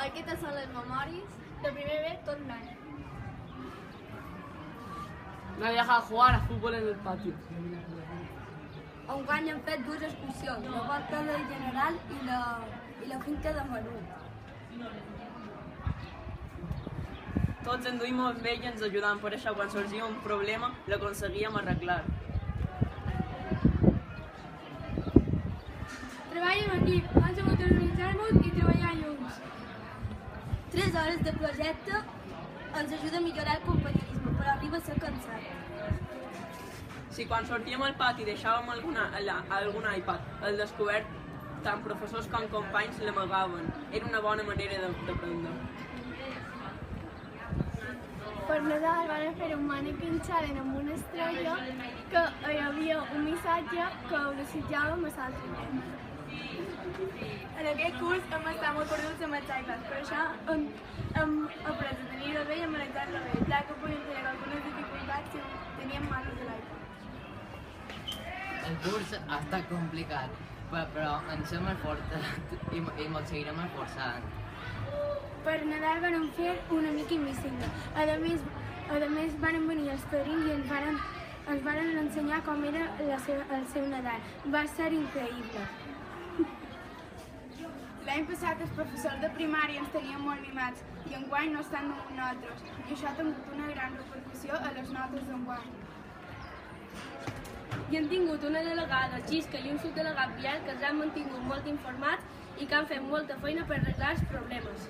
Aquestes són les memòries de primer B tot l'any. Me deja jugar a fútbol en el patio. Enguany hem fet dues excursions, la volta del General i la finca de Menut. Tots enduïm amb ell i ens ajudam, per això quan sorgia un problema l'aconseguíem arreglar. Treball en equip, han sabut organitzar-nos i treballar junts. 3 hores de projecte ens ajuda a millorar el companyerisme, però arriba a ser cansat. Si quan sortíem al pati deixàvem algun iPad al descobert, tant professors com companys l'amagaven. Era una bona manera d'aprendre. Per Nadal van fer un mannequin challenge amb una estrella que hi havia un missatge que ho desitjàvem a l'altre gent. En aquest curs hem estat molt perduts amb els iPads, per això hem après a tenir-lo bé i a manejar-lo bé, ja que podíem tenir algunes dificultats si teníem manos de l'iPad. El curs ha estat complicat, però ens hem esforçat i ens seguirem esforçant. Per Nadal vam fer una mica invisible. A més van venir els padrins i ens van ensenyar com era el seu Nadal. Va ser increïble. L'any passat els professors de primària ens tenien molt mimats i enguany no estan amb nosaltres. I això ha tingut una gran repercussió a les notes d'enguany. I hem tingut una delegada, Xisca, i un subdelegat Biel que ens han mantingut molt informats i que han fet molta feina per arreglar els problemes.